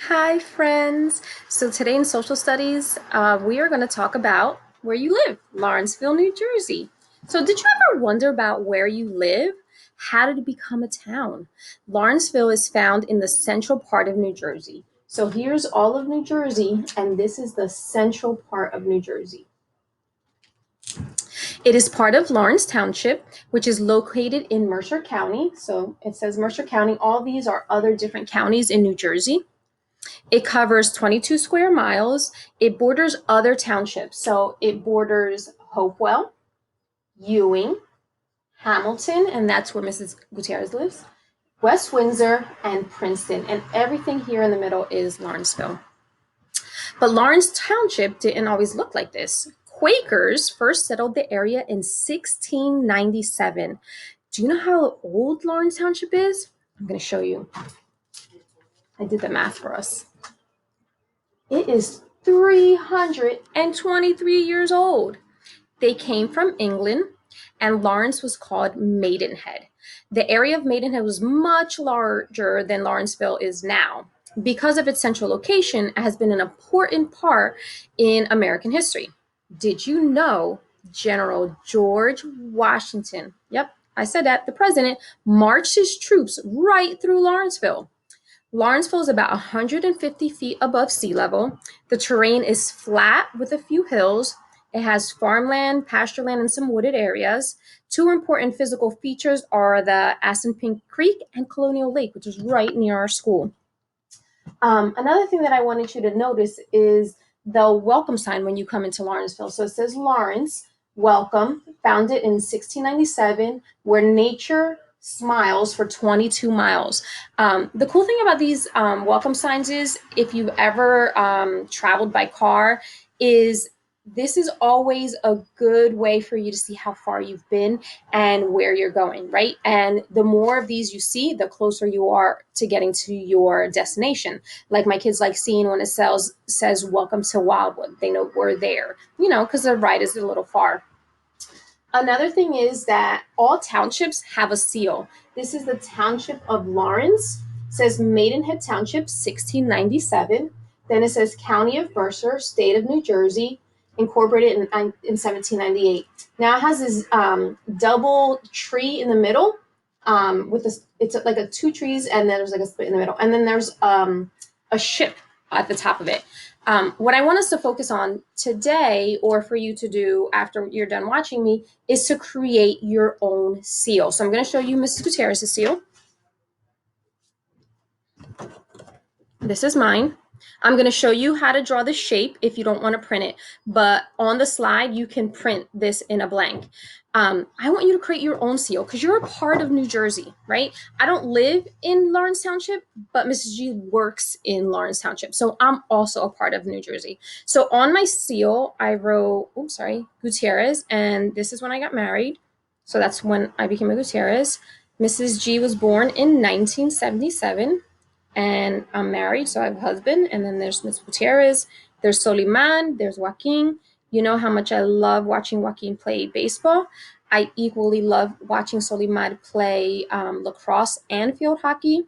Hi, friends. So today in social studies, we are going to talk about where you live, Lawrenceville, New Jersey. So did you ever wonder about where you live? How did it become a town? Lawrenceville is found in the central part of New Jersey. So here's all of New Jersey, and this is the central part of New Jersey. It is part of Lawrence Township, which is located in Mercer County. So it says Mercer County. All these are other different counties in New Jersey. It covers 22 square miles. It borders other townships. So it borders Hopewell, Ewing, Hamilton, and that's where Mrs. Gutierrez lives, West Windsor, and Princeton. And everything here in the middle is Lawrenceville. But Lawrence Township didn't always look like this. Quakers first settled the area in 1697. Do you know how old Lawrence Township is? I'm going to show you. I did the math for us. It is 323 years old. They came from England, and Lawrence was called Maidenhead. The area of Maidenhead was much larger than Lawrenceville is now. Because of its central location, it has been an important part in American history. Did you know General George Washington, yep, I said that, the president, marched his troops right through Lawrenceville? Lawrenceville is about 150 feet above sea level. The terrain is flat with a few hills. It has farmland, pasture land, and some wooded areas. Two important physical features are the Assunpink Creek and Colonial Lake, which is right near our school. Another thing that I wanted you to notice is the welcome sign when you come into Lawrenceville. So it says Lawrence, welcome, founded in 1697, where nature smiles for 22 miles. The cool thing about these welcome signs is if you've ever traveled by car, is this is always a good way for you to see how far you've been and where you're going, right? And the more of these you see, the closer you are to getting to your destination. Like my kids like seeing when it says welcome to Wildwood. They know we're there, because the ride is a little far. Another thing is that all townships have a seal. This is the Township of Lawrence. It says Maidenhead Township, 1697. Then it says County of Mercer, State of New Jersey, incorporated in 1798. Now it has this double tree in the middle with this. It's like a two trees, and then there's like a split in the middle, and then there's a ship at the top of it. What I want us to focus on today, or for you to do after you're done watching me, is to create your own seal. So I'm going to show you Mrs. Gutierrez's seal. This is mine. I'm going to show you how to draw the shape if you don't want to print it, but on the slide, you can print this in a blank. I want you to create your own seal because you're a part of New Jersey, right? I don't live in Lawrence Township, but Mrs. G works in Lawrence Township. So I'm also a part of New Jersey. So on my seal, I wrote, Gutierrez, and this is when I got married. So that's when I became a Gutierrez. Mrs. G was born in 1977. And I'm married, so I have a husband. And then there's Miss Gutierrez, there's Soliman, there's Joaquin. You know how much I love watching Joaquin play baseball. I equally love watching Soliman play lacrosse and field hockey.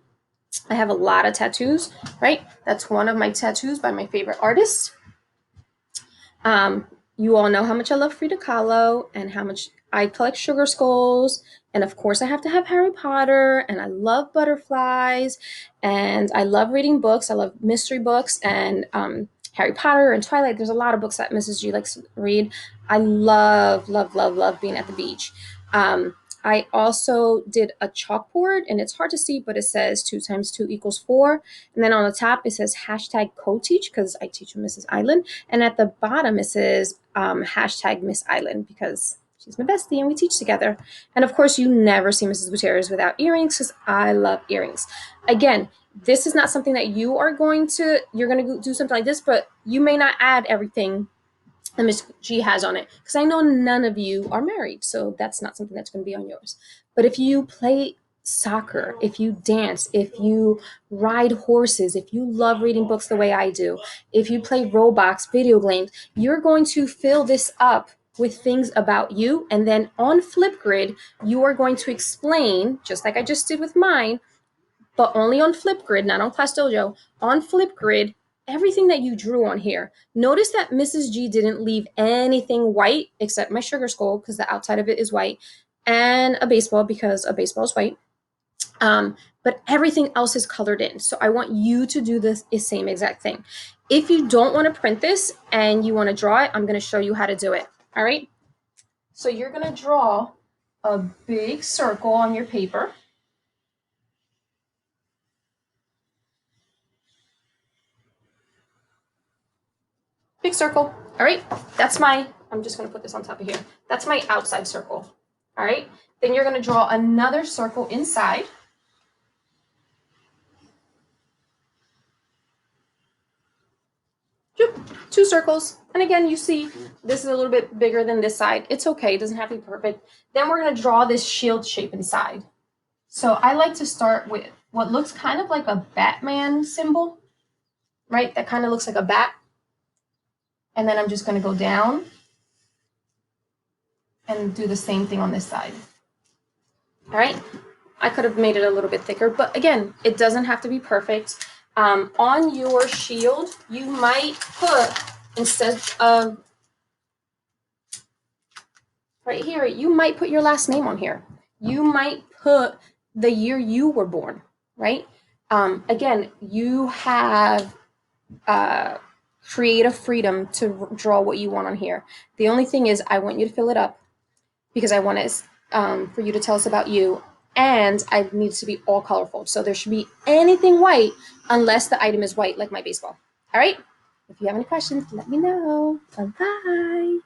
I have a lot of tattoos, right? That's one of my tattoos by my favorite artist. You all know how much I love Frida Kahlo and how much I collect sugar skulls. And of course, I have to have Harry Potter, and I love butterflies, and I love reading books. I love mystery books and Harry Potter and Twilight. There's a lot of books that Mrs. G likes to read. I love, love, love, love being at the beach. I also did a chalkboard, and it's hard to see, but it says 2 times 2 equals 4. And then on the top, it says hashtag co-teach because I teach with Mrs. Island. And at the bottom, it says hashtag Miss Island because she's my bestie and we teach together. And of course, you never see Mrs. Gutierrez without earrings because I love earrings. Again, this is not something that you're going to do something like this, but you may not add everything that Miss G has on it because I know none of you are married, so that's not something that's going to be on yours. But if you play soccer, if you dance, if you ride horses, if you love reading books the way I do, if you play Roblox, video games, you're going to fill this up with things about you. And then on Flipgrid, you are going to explain, just like I just did with mine, but only on Flipgrid, not on Class Dojo. On Flipgrid, everything that you drew on here. Notice that Mrs. G didn't leave anything white except my sugar skull because the outside of it is white, and a baseball because a baseball is white. But everything else is colored in. So I want you to do this same exact thing. If you don't want to print this and you want to draw it, I'm going to show you how to do it. All right. So you're going to draw a big circle on your paper. Big circle. All right. I'm just going to put this on top of here. That's my outside circle. All right. Then you're going to draw another circle inside. Two circles. And again, you see this is a little bit bigger than this side. It's okay. It doesn't have to be perfect. Then we're going to draw this shield shape inside. So I like to start with what looks kind of like a Batman symbol, right? That kind of looks like a bat. And then I'm just going to go down and do the same thing on this side. All right. I could have made it a little bit thicker, but again, it doesn't have to be perfect. On your shield, you might put, instead of right here, you might put your last name on here. You might put the year you were born, right? Again, you have creative freedom to draw what you want on here. The only thing is I want you to fill it up because I want it for you to tell us about you, and I need it to be all colorful. So there should be anything white unless the item is white, like my baseball. All right? If you have any questions, let me know. Bye-bye.